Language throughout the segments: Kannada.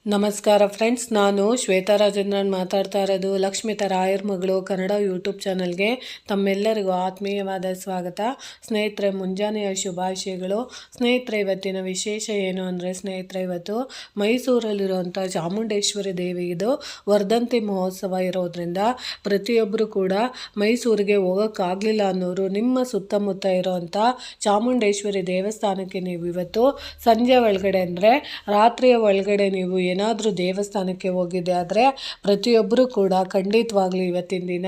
ನಮಸ್ಕಾರ ಫ್ರೆಂಡ್ಸ್, ನಾನು ಶ್ವೇತಾ ರಾಜೇಂದ್ರನ್ ಮಾತಾಡ್ತಾ ಇರೋದು ಲಕ್ಷ್ಮಿತಾ ರಾಯರ್ ಮಗಳು ಕನ್ನಡ ಯೂಟ್ಯೂಬ್ ಚಾನಲ್ಗೆ ತಮ್ಮೆಲ್ಲರಿಗೂ ಆತ್ಮೀಯವಾದ ಸ್ವಾಗತ. ಸ್ನೇಹಿತರೆ, ಮುಂಜಾನೆಯ ಶುಭಾಶಯಗಳು. ಸ್ನೇಹಿತರೆ, ಇವತ್ತಿನ ವಿಶೇಷ ಏನು ಅಂದರೆ ಸ್ನೇಹಿತರೆ, ಇವತ್ತು ಮೈಸೂರಲ್ಲಿರುವಂಥ ಚಾಮುಂಡೇಶ್ವರಿ ದೇವಿದು ವರ್ಧಂತಿ ಮಹೋತ್ಸವ ಇರೋದ್ರಿಂದ ಪ್ರತಿಯೊಬ್ಬರು ಕೂಡ ಮೈಸೂರಿಗೆ ಹೋಗೋಕ್ಕಾಗಲಿಲ್ಲ ಅನ್ನೋರು ನಿಮ್ಮ ಸುತ್ತಮುತ್ತ ಇರೋವಂಥ ಚಾಮುಂಡೇಶ್ವರಿ ದೇವಸ್ಥಾನಕ್ಕೆ ನೀವು ಇವತ್ತು ಸಂಜೆ ಒಳಗಡೆ ಅಂದರೆ ರಾತ್ರಿಯ ಒಳಗಡೆ ನೀವು ಏನಾದರೂ ದೇವಸ್ಥಾನಕ್ಕೆ ಹೋಗಿದ್ದೆ ಆದರೆ ಪ್ರತಿಯೊಬ್ಬರು ಕೂಡ ಖಂಡಿತವಾಗ್ಲೂ ಇವತ್ತಿನ ದಿನ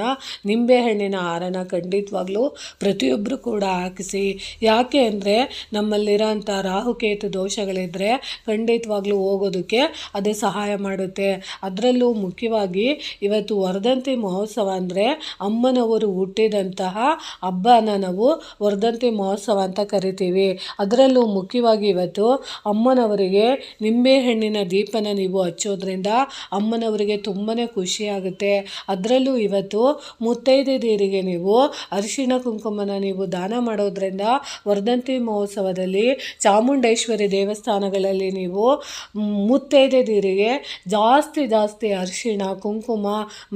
ನಿಂಬೆಹಣ್ಣಿನ ಹಾರನ ಖಂಡಿತವಾಗ್ಲೂ ಪ್ರತಿಯೊಬ್ಬರು ಕೂಡ ಹಾಕಿಸಿ. ಯಾಕೆ ಅಂದರೆ ನಮ್ಮಲ್ಲಿರೋಂಥ ರಾಹುಕೇತು ದೋಷಗಳಿದ್ದರೆ ಖಂಡಿತವಾಗ್ಲೂ ಹೋಗೋದಕ್ಕೆ ಅದು ಸಹಾಯ ಮಾಡುತ್ತೆ. ಅದರಲ್ಲೂ ಮುಖ್ಯವಾಗಿ ಇವತ್ತು ವರ್ಧಂತಿ ಮಹೋತ್ಸವ ಅಂದರೆ ಅಮ್ಮನವರು ಹುಟ್ಟಿದಂತಹ ಹಬ್ಬನ ನಾವು ವರ್ಧಂತಿ ಮಹೋತ್ಸವ ಅಂತ ಕರಿತೀವಿ. ಅದರಲ್ಲೂ ಮುಖ್ಯವಾಗಿ ಇವತ್ತು ಅಮ್ಮನವರಿಗೆ ನಿಂಬೆಹಣ್ಣಿನ ದೀಪನ ನೀವು ಹಚ್ಚೋದ್ರಿಂದ ಅಮ್ಮನವರಿಗೆ ತುಂಬಾ ಖುಷಿಯಾಗುತ್ತೆ. ಅದರಲ್ಲೂ ಇವತ್ತು ಮುತ್ತೈದೆಯರಿಗೆ ನೀವು ಅರಿಶಿಣ ಕುಂಕುಮನ ನೀವು ದಾನ ಮಾಡೋದ್ರಿಂದ ವರ್ಧಂತಿ ಮಹೋತ್ಸವದಲ್ಲಿ ಚಾಮುಂಡೇಶ್ವರಿ ದೇವಸ್ಥಾನಗಳಲ್ಲಿ ನೀವು ಮುತ್ತೈದೆಯರಿಗೆ ಜಾಸ್ತಿ ಅರಿಶಿಣ ಕುಂಕುಮ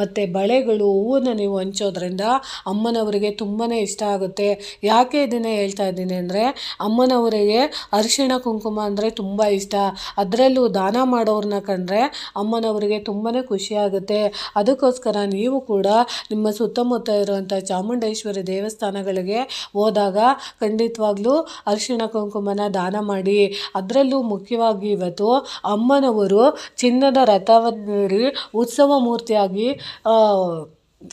ಮತ್ತು ಬಳೆಗಳು ಹೂವನ್ನು ನೀವು ಹಂಚೋದ್ರಿಂದ ಅಮ್ಮನವರಿಗೆ ತುಂಬಾ ಇಷ್ಟ ಆಗುತ್ತೆ. ಯಾಕೆ ಇದನ್ನು ಹೇಳ್ತಾ ಇದ್ದೀನಿ ಅಂದರೆ ಅಮ್ಮನವರಿಗೆ ಅರಿಶಿಣ ಕುಂಕುಮ ಅಂದರೆ ತುಂಬ ಇಷ್ಟ. ಅದರಲ್ಲೂ ದಾನ ಮಾಡೋರನ್ನ ಕಂಡ್ರೆ ಅಮ್ಮನವರಿಗೆ ತುಂಬಾ ಖುಷಿಯಾಗುತ್ತೆ. ಅದಕ್ಕೋಸ್ಕರ ನೀವು ಕೂಡ ನಿಮ್ಮ ಸುತ್ತಮುತ್ತ ಇರುವಂಥ ಚಾಮುಂಡೇಶ್ವರಿ ದೇವಸ್ಥಾನಗಳಿಗೆ ಹೋದಾಗ ಖಂಡಿತವಾಗ್ಲೂ ಅರಿಶಿಣ ಕುಂಕುಮನ ದಾನ ಮಾಡಿ. ಅದರಲ್ಲೂ ಮುಖ್ಯವಾಗಿ ಇವತ್ತು ಅಮ್ಮನವರು ಚಿನ್ನದ ರಥವನ್ನೇರಿ ಉತ್ಸವ ಮೂರ್ತಿಯಾಗಿ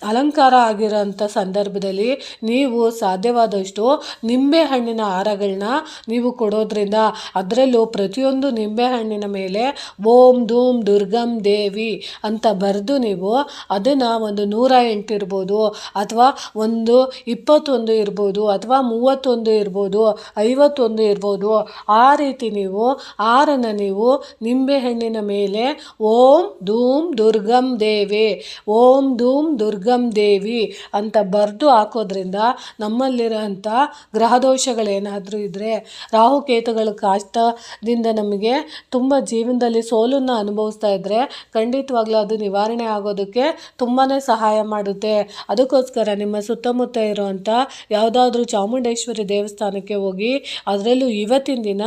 ಅಲಂಕಾರ ಆಗಿರೋಂಥ ಸಂದರ್ಭದಲ್ಲಿ ನೀವು ಸಾಧ್ಯವಾದಷ್ಟು ನಿಂಬೆಹಣ್ಣಿನ ಹಾರಗಳನ್ನ ನೀವು ಕೊಡೋದ್ರಿಂದ, ಅದರಲ್ಲೂ ಪ್ರತಿಯೊಂದು ನಿಂಬೆಹಣ್ಣಿನ ಮೇಲೆ ಓಂ ಧೂಮ್ ದುರ್ಗಂ ದೇವಿ ಅಂತ ಬರೆದು ನೀವು ಅದನ್ನು ಒಂದು 108 ಇರ್ಬೋದು ಅಥವಾ ಒಂದು 21 ಇರ್ಬೋದು ಅಥವಾ 31 ಇರ್ಬೋದು 51 ಇರ್ಬೋದು, ಆ ರೀತಿ ನೀವು ಹಾರನ ನೀವು ನಿಂಬೆಹಣ್ಣಿನ ಮೇಲೆ ಓಂ ಧೂಮ್ ದುರ್ಗಂ ದೇವಿ ಓಂ ಧೂಮ್ ದುರ್ಗಂ ದೇವಿ ಅಂತ ಬರೆದು ಹಾಕೋದ್ರಿಂದ ನಮ್ಮಲ್ಲಿರೋಂಥ ಗ್ರಹದೋಷಗಳೇನಾದರೂ ಇದ್ದರೆ, ರಾಹುಕೇತುಗಳ ಕಾಷ್ಟದಿಂದ ನಮಗೆ ತುಂಬ ಜೀವನದಲ್ಲಿ ಸೋಲನ್ನು ಅನುಭವಿಸ್ತಾ ಇದ್ದರೆ ಖಂಡಿತವಾಗ್ಲೂ ಅದು ನಿವಾರಣೆ ಆಗೋದಕ್ಕೆ ತುಂಬಾ ಸಹಾಯ ಮಾಡುತ್ತೆ. ಅದಕ್ಕೋಸ್ಕರ ನಿಮ್ಮ ಸುತ್ತಮುತ್ತ ಇರೋವಂಥ ಯಾವುದಾದ್ರೂ ಚಾಮುಂಡೇಶ್ವರಿ ದೇವಸ್ಥಾನಕ್ಕೆ ಹೋಗಿ, ಅದರಲ್ಲೂ ಇವತ್ತಿನ ದಿನ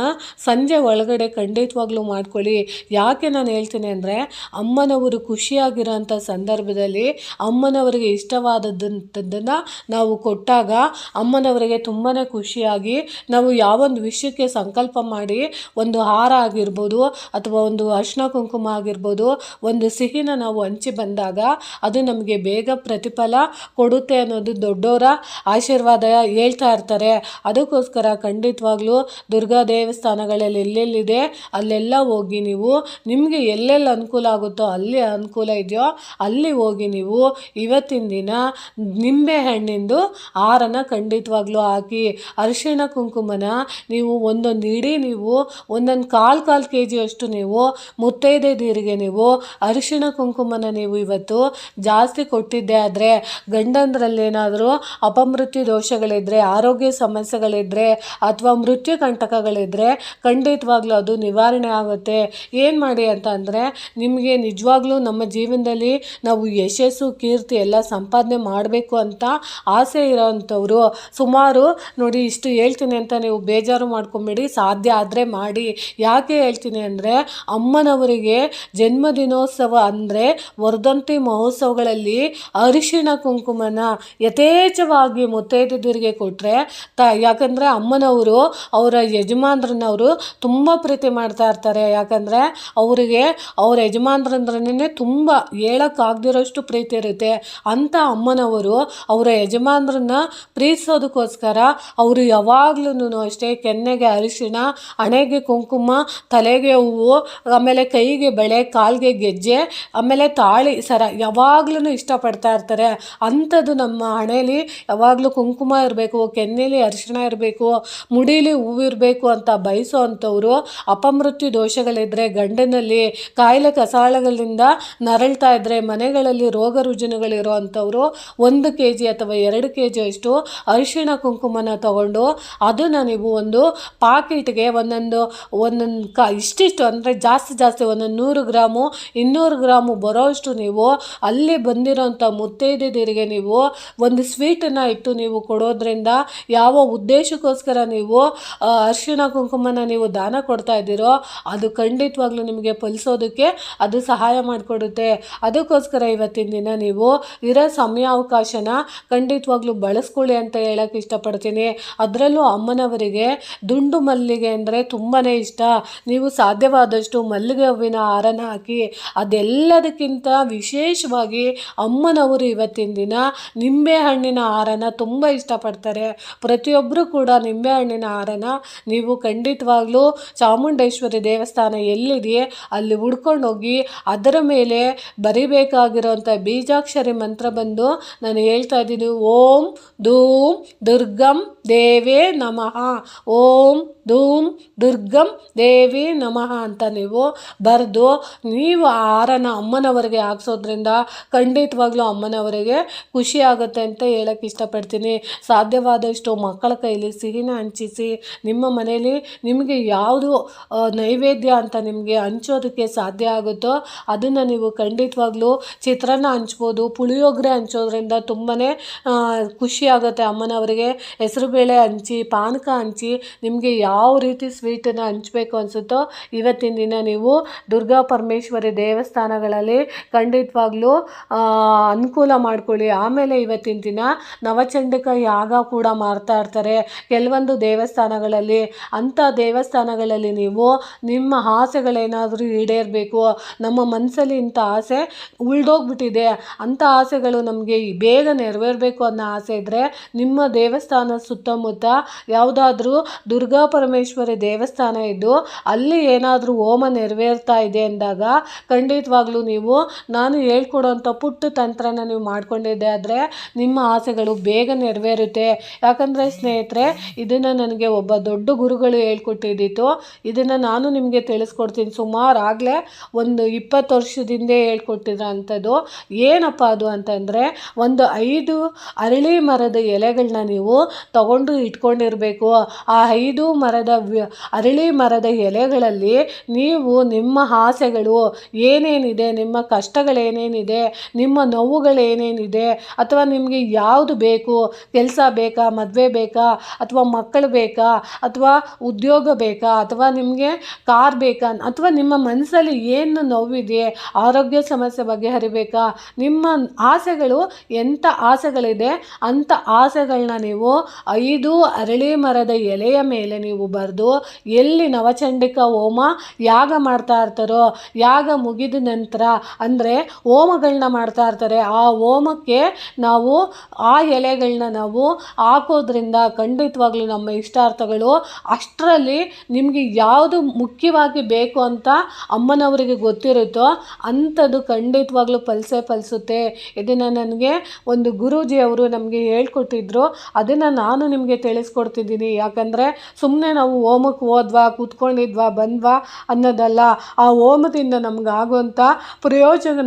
ಸಂಜೆ ಒಳಗಡೆ ಖಂಡಿತವಾಗ್ಲೂ ಮಾಡ್ಕೊಳ್ಳಿ. ಯಾಕೆ ನಾನು ಹೇಳ್ತೀನಿ ಅಂದರೆ ಅಮ್ಮನವರು ಖುಷಿಯಾಗಿರೋಂಥ ಸಂದರ್ಭದಲ್ಲಿ ಅಮ್ಮನವರಿಗೆ ಇಷ್ಟವಾದದ್ದನ್ನು ನಾವು ಕೊಟ್ಟಾಗ ಅಮ್ಮನವರಿಗೆ ತುಂಬಾ ಖುಷಿಯಾಗಿ ನಾವು ಯಾವೊಂದು ವಿಷಯಕ್ಕೆ ಸಂಕಲ್ಪ ಮಾಡಿ ಒಂದು ಹಾರ ಆಗಿರ್ಬೋದು ಅಥವಾ ಒಂದು ಅರಿಶಿಣ ಕುಂಕುಮ ಆಗಿರ್ಬೋದು ಒಂದು ಸಿಹಿನ ನಾವು ಹಂಚಿ ಬಂದಾಗ ಅದು ನಮಗೆ ಬೇಗ ಪ್ರತಿಫಲ ಕೊಡುತ್ತೆ ಅನ್ನೋದು ದೊಡ್ಡವರ ಆಶೀರ್ವಾದ ಹೇಳ್ತಾ ಇರ್ತಾರೆ. ಅದಕ್ಕೋಸ್ಕರ ಖಂಡಿತವಾಗ್ಲೂ ದುರ್ಗಾ ದೇವಸ್ಥಾನಗಳಲ್ಲಿ ಎಲ್ಲೆಲ್ಲಿದೆ ಅಲ್ಲೆಲ್ಲ ಹೋಗಿ ನೀವು ನಿಮಗೆ ಎಲ್ಲೆಲ್ಲಿ ಅನುಕೂಲ ಆಗುತ್ತೋ ಅಲ್ಲಿ ಅನುಕೂಲ ಇದೆಯೋ ಅಲ್ಲಿ ಹೋಗಿ ನೀವು ಇವತ್ತಿನ ದಿನ ನಿಂಬೆಹಣ್ಣಿಂದು ಹಾರನ ಖಂಡಿತವಾಗ್ಲೂ ಹಾಕಿ. ಅರಿಶಿಣ ಕುಂಕುಮನ ನೀವು ಒಂದೊಂದು ಇಡೀ ನೀವು ಒಂದೊಂದು ಕಾಲು kg ಅಷ್ಟು ನೀವು ಮುತ್ತೈದೆಯರಿಗೆ ನೀವು ಅರಿಶಿಣ ಕುಂಕುಮನ ನೀವು ಇವತ್ತು ಜಾಸ್ತಿ ಕೊಟ್ಟಿದ್ದೆ ಆದರೆ ಗಂಡಂದ್ರಲ್ಲೇನಾದರೂ ಅಪಮೃತ್ಯು ದೋಷಗಳಿದ್ದರೆ, ಆರೋಗ್ಯ ಸಮಸ್ಯೆಗಳಿದ್ದರೆ ಅಥವಾ ಮೃತ್ಯು ಕಂಟಕಗಳಿದ್ದರೆ ಖಂಡಿತವಾಗ್ಲೂ ಅದು ನಿವಾರಣೆ ಆಗುತ್ತೆ. ಏನು ಮಾಡಿ ಅಂತ ಅಂದರೆ ನಿಮಗೆ ನಿಜವಾಗ್ಲೂ ನಮ್ಮ ಜೀವನದಲ್ಲಿ ನಾವು ಯಶಸ್ಸು ಕೀರ್ತಿ ಎಲ್ಲ ಸಂಪಾದನೆ ಮಾಡಬೇಕು ಅಂತ ಆಸೆ ಇರೋವಂಥವ್ರು ಸುಮಾರು ನೋಡಿ, ಇಷ್ಟು ಹೇಳ್ತೀನಿ ಅಂತ ನೀವು ಬೇಜಾರು ಮಾಡ್ಕೊಂಬೇಡಿ, ಸಾಧ್ಯ ಆದರೆ ಮಾಡಿ. ಯಾಕೆ ಹೇಳ್ತೀನಿ ಅಂದರೆ ಅಮ್ಮನವರಿಗೆ ಜನ್ಮದಿನೋತ್ಸವ ಅಂದರೆ ವರ್ಧಂತಿ ಮಹೋತ್ಸವಗಳಲ್ಲಿ ಅರಿಶಿಣ ಕುಂಕುಮನ ಯಥೇಚ್ಛವಾಗಿ ಮುತ್ತೈದೆಯರಿಗೆ ಕೊಟ್ಟರೆ ಯಾಕಂದರೆ ಅಮ್ಮನವರು ಅವರ ಯಜಮಾನ್ರನ್ನವರು ತುಂಬ ಪ್ರೀತಿ ಮಾಡ್ತಾ ಇರ್ತಾರೆ. ಯಾಕಂದರೆ ಅವರಿಗೆ ಅವ್ರ ಯಜಮಾನ್ರಂದ್ರೇ ತುಂಬ ಹೇಳೋಕ್ಕಾಗದಿರೋಷ್ಟು ಪ್ರೀತಿ ಇರುತ್ತೆ. ಅಂಥ ಅಮ್ಮನವರು ಅವರ ಯಜಮಾನರನ್ನ ಪ್ರೀತಿಸೋದಕ್ಕೋಸ್ಕರ ಅವರು ಯಾವಾಗ್ಲೂ ಅಷ್ಟೇ ಕೆನ್ನೆಗೆ ಅರಿಶಿಣ, ಹಣೆಗೆ ಕುಂಕುಮ, ತಲೆಗೆ ಹೂವು, ಆಮೇಲೆ ಕೈಗೆ ಬಳೆ, ಕಾಲಿಗೆ ಗೆಜ್ಜೆ, ಆಮೇಲೆ ತಾಳಿ ಸರ ಯಾವಾಗ್ಲೂ ಇಷ್ಟಪಡ್ತಾ ಇರ್ತಾರೆ. ಅಂಥದ್ದು ನಮ್ಮ ಹಣೆಯಲ್ಲಿ ಯಾವಾಗಲೂ ಕುಂಕುಮ ಇರಬೇಕು, ಕೆನ್ನೆಲಿ ಅರಿಶಿಣ ಇರಬೇಕು, ಮುಡೀಲಿ ಹೂವಿರಬೇಕು ಅಂತ ಬಯಸೋ ಅಂಥವ್ರು ಅಪಮೃತ್ಯು ದೋಷಗಳಿದ್ದರೆ, ಗಂಡನಲ್ಲಿ ಕಾಯಿಲೆ ಕಸಾಳೆಗಳಿಂದ ನರಳ್ತಾ ಇದ್ದರೆ, ಮನೆಗಳಲ್ಲಿ ರೋಗ ರುಜಿನಗಳಿರೋ ಅಂಥವ್ರು 1 kg ಅಥವಾ 2 kg ಅಷ್ಟು ಅರಿಶಿಣ ಕುಂಕುಮನ ತಗೊಂಡು ಅದನ್ನು ನೀವು ಒಂದು ಪಾಕಿಟ್ಗೆ ಒಂದೊಂದು ಇಷ್ಟಿಷ್ಟು ಅಂದರೆ ಜಾಸ್ತಿ ಒಂದೊಂದು 100 ಗ್ರಾಮು 200 ಗ್ರಾಮು ಬರೋಷ್ಟು ನೀವು ಅಲ್ಲಿ ಬಂದಿರೋಂಥ ಮುತ್ತೈದೆಯರಿಗೆ ನೀವು ಒಂದು ಸ್ವೀಟನ್ನು ಇಟ್ಟು ನೀವು ಕೊಡೋದ್ರಿಂದ, ಯಾವ ಉದ್ದೇಶಕ್ಕೋಸ್ಕರ ನೀವು ಅರಿಶಿಣ ಕುಂಕುಮನ ನೀವು ದಾನ ಕೊಡ್ತಾ ಇದ್ದೀರೋ ಅದು ಖಂಡಿತವಾಗ್ಲೂ ನಿಮಗೆ ಫಲಿಸೋದಕ್ಕೆ ಅದು ಸಹಾಯ ಮಾಡಿಕೊಡುತ್ತೆ. ಅದಕ್ಕೋಸ್ಕರ ಇವತ್ತಿನ ದಿನ ನೀವು ಇರೋ ಸಮಯಾವಕಾಶನ ಖಂಡಿತವಾಗ್ಲೂ ಬಳಸ್ಕೊಳ್ಳಿ ಅಂತ ಹೇಳಕ್ಕೆ ಇಷ್ಟಪಡ್ತೀನಿ. ಅದರಲ್ಲೂ ಅಮ್ಮನವರಿಗೆ ದುಂಡು ಮಲ್ಲಿಗೆ ಅಂದರೆ ತುಂಬಾ ಇಷ್ಟ. ನೀವು ಸಾಧ್ಯವಾದಷ್ಟು ಮಲ್ಲಿಗೆ ಹೂವಿನ ಹಾರನ ಹಾಕಿ. ಅದೆಲ್ಲದಕ್ಕಿಂತ ವಿಶೇಷವಾಗಿ ಅಮ್ಮನವರು ಇವತ್ತಿನ ದಿನ ನಿಂಬೆ ಹಣ್ಣಿನ ಹಾರನ ತುಂಬ ಇಷ್ಟಪಡ್ತಾರೆ. ಪ್ರತಿಯೊಬ್ಬರು ಕೂಡ ನಿಂಬೆ ಹಣ್ಣಿನ ಹಾರನ ನೀವು ಖಂಡಿತವಾಗ್ಲೂ ಚಾಮುಂಡೇಶ್ವರಿ ದೇವಸ್ಥಾನ ಎಲ್ಲಿದೆಯೇ ಅಲ್ಲಿ ಹುಡ್ಕೊಂಡು ಹೋಗಿ ಅದರ ಮೇಲೆ ಬರಿಬೇಕಾಗಿರೋಂಥ ಬೀಜಾಕ್ಷರಿ ಮಂತ್ರ ಬಂದು ನಾನು ಹೇಳ್ತಾ ಇದ್ದೀನಿ, ಓಂ ಧೂಮ್ ದುರ್ಗಂ ದೇವೇ ನಮಃ, ಓಂ ಧೂಮ್ ದುರ್ಗಂ ದೇವಿ ನಮಃ ಅಂತ ನೀವು ಬರೆದು ನೀವು ಆ ಹಾರನ ಅಮ್ಮನವರಿಗೆ ಹಾಕ್ಸೋದ್ರಿಂದ ಖಂಡಿತವಾಗ್ಲೂ ಅಮ್ಮನವರಿಗೆ ಖುಷಿ ಆಗುತ್ತೆ ಅಂತ ಹೇಳಕ್ಕೆ ಇಷ್ಟಪಡ್ತೀನಿ. ಸಾಧ್ಯವಾದಷ್ಟು ಮಕ್ಕಳ ಕೈಲಿ ಸಿಹಿನ ಹಂಚಿಸಿ. ನಿಮ್ಮ ಮನೇಲಿ ನಿಮಗೆ ಯಾವುದು ನೈವೇದ್ಯ ಅಂತ ನಿಮಗೆ ಹಂಚೋದಕ್ಕೆ ಸಾಧ್ಯ ಆಗುತ್ತೋ ಅದನ್ನು ನೀವು ಖಂಡಿತವಾಗ್ಲೂ ಚಿತ್ರಾನ್ನ ಹಂಚ್ಬೋದು, ಪುಳಿಯೋಗರೆ ಹಂಚೋದ್ರಿಂದ ತುಂಬಾ ಖುಷಿ ಆಗುತ್ತೆ ಅಮ್ಮನವರಿಗೆ. ಹೆಸರುಬೇಳೆ ಹಂಚಿ, ಪಾನಕ ಹಂಚಿ, ನಿಮಗೆ ಯಾವ ರೀತಿ ಸ್ವೀಟನ್ನು ಹಂಚಬೇಕು ಅನಿಸುತ್ತೋ ಇವತ್ತಿನ ದಿನ ನೀವು ದುರ್ಗಾ ಪರಮೇಶ್ವರಿ ದೇವಸ್ಥಾನಗಳಲ್ಲಿ ಖಂಡಿತವಾಗ್ಲೂ ಅನುಕೂಲ ಮಾಡ್ಕೊಳ್ಳಿ. ಆಮೇಲೆ ಇವತ್ತಿನ ದಿನ ನವಚಂಡಿಕ ಯಾಗ ಕೂಡ ಮಾಡ್ತಾ ಇರ್ತಾರೆ ಕೆಲವೊಂದು ದೇವಸ್ಥಾನಗಳಲ್ಲಿ. ಅಂಥ ದೇವಸ್ಥಾನಗಳಲ್ಲಿ ನೀವು ನಿಮ್ಮ ಆಸೆಗಳೇನಾದರೂ ಈಡೇರಬೇಕು, ನಮ್ಮ ಮನಸ್ಸಲ್ಲಿ ಇಂಥ ಆಸೆ ಉಳ್ದೋಗ್ಬಿಟ್ಟಿದೆ, ಅಂಥ ಆಸೆಗಳು ನಮಗೆ ಬೇಗ ನೆರವೇರಬೇಕು ಅನ್ನೋ ಆಸೆ ಇದ್ದರೆ ನಿಮ್ಮ ದೇವಸ್ಥಾನ ಸುತ್ತಮುತ್ತ ಯಾವುದಾದ್ರೂ ದುರ್ಗಾ ಪರಮೇಶ್ವರಿ ದೇವಸ್ಥಾನ ಇದ್ದು ಅಲ್ಲಿ ಏನಾದರೂ ಹೋಮ ನೆರವೇರ್ತಾ ಇದೆ ಅಂದಾಗ ಖಂಡಿತವಾಗ್ಲೂ ನೀವು ನಾನು ಹೇಳ್ಕೊಡೋಂಥ ಪುಟ್ಟ ತಂತ್ರನ ನೀವು ಮಾಡ್ಕೊಂಡಿದ್ದೆ ಆದರೆ ನಿಮ್ಮ ಆಸೆಗಳು ಬೇಗ ನೆರವೇರುತ್ತೆ. ಯಾಕಂದರೆ ಸ್ನೇಹಿತರೆ, ಇದನ್ನು ನನಗೆ ಒಬ್ಬ ದೊಡ್ಡ ಗುರುಗಳು ಹೇಳ್ಕೊಟ್ಟಿದ್ದಿತ್ತು. ಇದನ್ನು ನಾನು ನಿಮಗೆ ತಿಳಿಸ್ಕೊಡ್ತೀನಿ. ಸುಮಾರು ಆಗಲೇ ಒಂದು 20 ವರ್ಷದಿಂದ ಹೇಳ್ಕೊಟ್ಟಿರೋ ಅಂಥದ್ದು. ಏನಪ್ಪ ಅದು ಅಂತಂದರೆ, ಒಂದು 5 ಅರಳಿ ಮರದ ಎಲೆಗಳನ್ನ ನೀವು ತಗೊಂಡು ಇಟ್ಕೊಂಡಿರಬೇಕು. ಆ 5 ಅರಳಿ ಮರದ ಎಲೆಗಳಲ್ಲಿ ನೀವು ನಿಮ್ಮ ಆಸೆಗಳು ಏನೇನಿದೆ, ನಿಮ್ಮ ಕಷ್ಟಗಳೇನೇನಿದೆ, ನಿಮ್ಮ ನೋವುಗಳೇನೇನಿದೆ, ಅಥವಾ ನಿಮಗೆ ಯಾವುದು ಬೇಕು, ಕೆಲಸ ಬೇಕಾ, ಮದುವೆ ಬೇಕಾ, ಅಥವಾ ಮಕ್ಕಳು ಬೇಕಾ, ಅಥವಾ ಉದ್ಯೋಗ ಬೇಕಾ, ಅಥವಾ ನಿಮಗೆ ಕಾರ್ ಬೇಕಾ, ಅಥವಾ ನಿಮ್ಮ ಮನಸ್ಸಲ್ಲಿ ಏನು ನೋವಿದೆ, ಆರೋಗ್ಯ ಸಮಸ್ಯೆ ಬಗೆಹರಿಬೇಕಾ, ನಿಮ್ಮ ಆಸೆಗಳು ಎಂಥ ಆಸೆಗಳಿದೆ ಅಂಥ ಆಸೆಗಳನ್ನ ನೀವು 5 ಅರಳಿ ಮರದ ಎಲೆಯ ಮೇಲೆ ನೀವು ಬರೆದು ಎಲ್ಲಿ ನವಚಂಡಿಕಾ ಹೋಮ ಯಾಗ ಮಾಡ್ತಾ ಇರ್ತಾರೋ, ಯಾಗ ಮುಗಿದ ನಂತರ ಅಂದರೆ ಹೋಮಗಳನ್ನ ಮಾಡ್ತಾ ಇರ್ತಾರೆ, ಆ ಹೋಮಕ್ಕೆ ನಾವು ಆ ಎಲೆಗಳನ್ನ ನಾವು ಹಾಕೋದ್ರಿಂದ ಖಂಡಿತವಾಗ್ಲೂ ನಮ್ಮ ಇಷ್ಟಾರ್ಥಗಳು ಅಷ್ಟರಲ್ಲಿ ನಿಮಗೆ ಯಾವುದು ಮುಖ್ಯವಾಗಿ ಬೇಕು ಅಂತ ಅಮ್ಮನವರಿಗೆ ಗೊತ್ತಿರುತ್ತೋ ಅಂಥದ್ದು ಖಂಡಿತವಾಗ್ಲೂ ಫಲಿಸುತ್ತೆ. ಇದನ್ನು ನನಗೆ ಒಂದು ಗುರೂಜಿಯವರು ನಮಗೆ ಹೇಳ್ಕೊಟ್ಟಿದ್ರು. ಅದನ್ನು ನಾನು ನಿಮಗೆ ತಿಳಿಸ್ಕೊಡ್ತಿದ್ದೀನಿ. ಯಾಕಂದರೆ ಸುಮ್ಮನೆ ನಾವು ಹೋಮಕ್ಕೆ ಹೋದ್ವಾ, ಕೂತ್ಕೊಂಡಿದ್ವಾ, ಬಂದ್ವಾ ಅನ್ನೋದಲ್ಲ. ಆ ಹೋಮದಿಂದ ನಮಗಾಗುವಂಥ ಪ್ರಯೋಜನ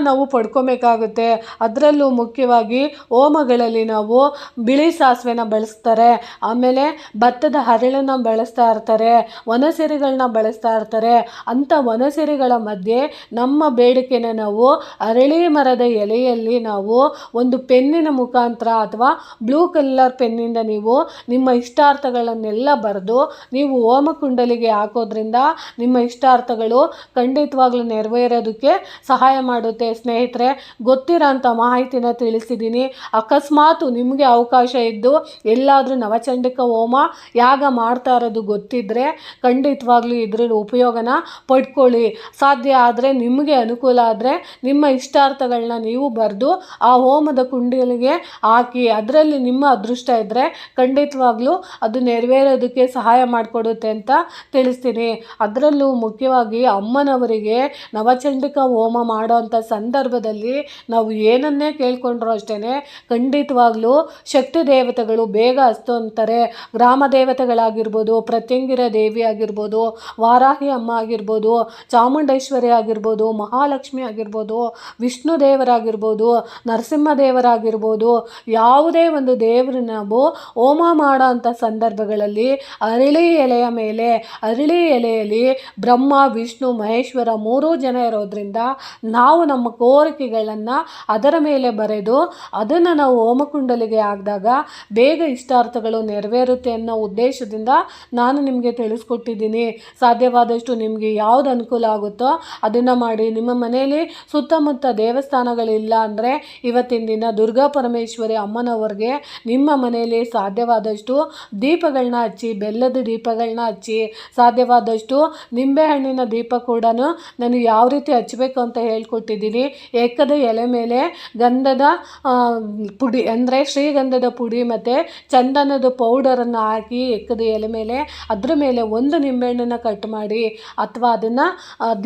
ನಾವು ಪಡ್ಕೊಬೇಕಾಗುತ್ತೆ. ಅದರಲ್ಲೂ ಮುಖ್ಯವಾಗಿ ಹೋಮಗಳಲ್ಲಿ ನಾವು ಬಿಳಿ ಸಾಸಿವೆನ ಬಳಸ್ತಾರೆ, ಆಮೇಲೆ ಭತ್ತದ ಹರಳನ್ನು ಬಳಸ್ತಾ ಇರ್ತಾರೆ, ವನಸಿರಿಗಳನ್ನ ಬಳಸ್ತಾ ಇರ್ತಾರೆ. ಅಂಥ ವನಸಿರಿಗಳ ಮಧ್ಯೆ ನಮ್ಮ ಬೇಡಿಕೆನ ನಾವು ಅರಳಿ ಮರದ ಎಲೆಯಲ್ಲಿ ನಾವು ಒಂದು ಪೆನ್ನಿನ ಮುಖಾಂತರ ಅಥವಾ ಬ್ಲೂ ಕಲರ್ ಪೆನ್ ಪೆನ್ನಿಂದ ನೀವು ನಿಮ್ಮ ಇಷ್ಟಾರ್ಥಗಳನ್ನೆಲ್ಲ ಬರೆದು ನೀವು ಹೋಮಕುಂಡಲಿಗೆ ಹಾಕೋದ್ರಿಂದ ನಿಮ್ಮ ಇಷ್ಟಾರ್ಥಗಳು ಖಂಡಿತವಾಗ್ಲೂ ನೆರವೇರೋದಕ್ಕೆ ಸಹಾಯ ಮಾಡುತ್ತೆ ಸ್ನೇಹಿತರೆ. ಗೊತ್ತಿರೋಂಥ ಮಾಹಿತಿನ ತಿಳಿಸಿದ್ದೀನಿ. ಅಕಸ್ಮಾತ್ ನಿಮಗೆ ಅವಕಾಶ ಇದ್ದು ಎಲ್ಲಾದರೂ ನವಚಂಡಿಕ ಹೋಮ ಯಾಗ ಮಾಡ್ತಾ ಇರೋದು ಗೊತ್ತಿದ್ದರೆ ಖಂಡಿತವಾಗ್ಲೂ ಇದ್ರ ಉಪಯೋಗನ ಪಡ್ಕೊಳ್ಳಿ. ಸಾಧ್ಯ ಆದರೆ ನಿಮಗೆ ಅನುಕೂಲ ಆದರೆ ನಿಮ್ಮ ಇಷ್ಟಾರ್ಥಗಳನ್ನ ನೀವು ಬರೆದು ಆ ಹೋಮದ ಕುಂಡಲಿಗೆ ಹಾಕಿ. ಅದರಲ್ಲಿ ನಿಮ್ಮ ಅದೃಷ್ಟ ಇದ್ದರೆ ಖಂಡಿತವಾಗ್ಲೂ ಅದು ನೆರವೇರೋದಕ್ಕೆ ಸಹಾಯ ಮಾಡಿಕೊಡುತ್ತೆ ಅಂತ ತಿಳಿಸ್ತೀನಿ. ಅದರಲ್ಲೂ ಮುಖ್ಯವಾಗಿ ಅಮ್ಮನವರಿಗೆ ನವಚಂಡಿಕ ಹೋಮ ಮಾಡೋಂಥ ಸಂದರ್ಭದಲ್ಲಿ ನಾವು ಏನನ್ನೇ ಕೇಳ್ಕೊಂಡ್ರೂ ಅಷ್ಟೇ ಖಂಡಿತವಾಗ್ಲೂ ಶಕ್ತಿ ದೇವತೆಗಳು ಬೇಗ ಹಸ್ತು ಅಂತಾರೆ. ಗ್ರಾಮ ದೇವತೆಗಳಾಗಿರ್ಬೋದು, ಪ್ರತ್ಯಂಗಿರ ದೇವಿ ಆಗಿರ್ಬೋದು, ವಾರಾಹಿ ಅಮ್ಮ ಆಗಿರ್ಬೋದು, ಚಾಮುಂಡೇಶ್ವರಿ ಆಗಿರ್ಬೋದು, ಮಹಾಲಕ್ಷ್ಮಿ ಆಗಿರ್ಬೋದು, ವಿಷ್ಣು ದೇವರಾಗಿರ್ಬೋದು, ನರಸಿಂಹ ದೇವರಾಗಿರ್ಬೋದು, ಯಾವುದೇ ಒಂದು ದೇವರು ನಾವು ಹೋಮ ಮಾಡೋ ಅಂಥ ಸಂದರ್ಭಗಳಲ್ಲಿ ಅರಳಿ ಎಲೆಯ ಮೇಲೆ ಅರಳಿ ಎಲೆಯಲ್ಲಿ ಬ್ರಹ್ಮ ವಿಷ್ಣು ಮಹೇಶ್ವರ 3 ಜನ ಇರೋದ್ರಿಂದ ನಾವು ನಮ್ಮ ಕೋರಿಕೆಗಳನ್ನು ಅದರ ಮೇಲೆ ಬರೆದು ಅದನ್ನು ನಾವು ಹೋಮಕುಂಡಲಿಗೆ ಹಾಕಿದಾಗ ಬೇಗ ಇಷ್ಟಾರ್ಥಗಳು ನೆರವೇರುತ್ತೆ ಅನ್ನೋ ಉದ್ದೇಶದಿಂದ ನಾನು ನಿಮಗೆ ತಿಳಿಸ್ಕೊಟ್ಟಿದ್ದೀನಿ. ಸಾಧ್ಯವಾದಷ್ಟು ನಿಮಗೆ ಯಾವುದು ಅನುಕೂಲ ಆಗುತ್ತೋ ಅದನ್ನು ಮಾಡಿ. ನಿಮ್ಮ ಮನೆಯಲ್ಲಿ ಸುತ್ತಮುತ್ತ ದೇವಸ್ಥಾನಗಳಿಲ್ಲ ಅಂದರೆ ಇವತ್ತಿನ ದಿನ ದುರ್ಗಾ ಪರಮೇಶ್ವರಿ ಅಮ್ಮನವ್ರಿಗೆ ನಿಮ್ಮ ಮನೆಯಲ್ಲಿ ಸಾಧ್ಯವಾದಷ್ಟು ದೀಪಗಳನ್ನ ಹಚ್ಚಿ, ಬೆಲ್ಲದ ದೀಪಗಳನ್ನ ಹಚ್ಚಿ, ಸಾಧ್ಯವಾದಷ್ಟು ನಿಂಬೆಹಣ್ಣಿನ ದೀಪ ಕೂಡ ನಾನು ಯಾವ ರೀತಿ ಹಚ್ಚಬೇಕು ಅಂತ ಹೇಳ್ಕೊಟ್ಟಿದ್ದೀನಿ. ಏಕದ ಎಲೆ ಮೇಲೆ ಗಂಧದ ಪುಡಿ ಅಂದರೆ ಶ್ರೀಗಂಧದ ಪುಡಿ ಮತ್ತು ಚಂದನದ ಪೌಡರನ್ನು ಹಾಕಿ ಏಕದ ಎಲೆ ಮೇಲೆ ಅದ್ರ ಮೇಲೆ ಒಂದು ನಿಂಬೆಹಣ್ಣನ್ನು ಕಟ್ ಮಾಡಿ ಅಥವಾ ಅದನ್ನು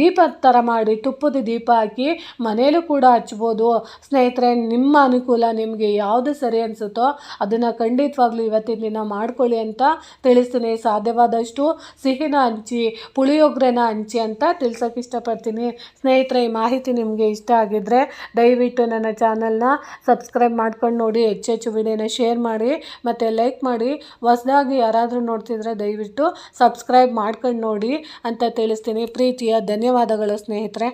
ದೀಪ ಥರ ಮಾಡಿ ತುಪ್ಪದ ದೀಪ ಹಾಕಿ ಮನೇಲೂ ಕೂಡ ಹಚ್ಬೋದು. ಸ್ನೇಹಿತರೆ, ನಿಮ್ಮ ಅನುಕೂಲ ನಿಮಗೆ ಯಾವುದು ಸರಿ ಅನಿಸುತ್ತೋ ಅದನ್ನು ಖಂಡಿತವಾಗ್ಲೂ ಇವತ್ತಿನ ದಿನ ಮಾಡ್ಕೊಳ್ಳಿ ಅಂತ ತಿಳಿಸ್ತೀನಿ. ಸಾಧ್ಯವಾದಷ್ಟು ಸಿಹಿನ ಹಂಚಿ, ಪುಳಿಯೋಗರೆನ ಹಂಚಿ ಅಂತ ತಿಳ್ಸೋಕ್ಕೆ ಇಷ್ಟಪಡ್ತೀನಿ. ಸ್ನೇಹಿತರೆ, ಈ ಮಾಹಿತಿ ನಿಮಗೆ ಇಷ್ಟ ಆಗಿದ್ದರೆ ದಯವಿಟ್ಟು ನನ್ನ ಚಾನಲ್ನ ಸಬ್ಸ್ಕ್ರೈಬ್ ಮಾಡ್ಕೊಂಡು ನೋಡಿ, ಹೆಚ್ಚೆಚ್ಚು ವಿಡಿಯೋನ ಶೇರ್ ಮಾಡಿ ಮತ್ತು ಲೈಕ್ ಮಾಡಿ. ಹೊಸದಾಗಿ ಯಾರಾದರೂ ನೋಡ್ತಿದ್ರೆ ದಯವಿಟ್ಟು ಸಬ್ಸ್ಕ್ರೈಬ್ ಮಾಡ್ಕೊಂಡು ನೋಡಿ ಅಂತ ತಿಳಿಸ್ತೀನಿ. ಪ್ರೀತಿಯ ಧನ್ಯವಾದಗಳು ಸ್ನೇಹಿತರೆ.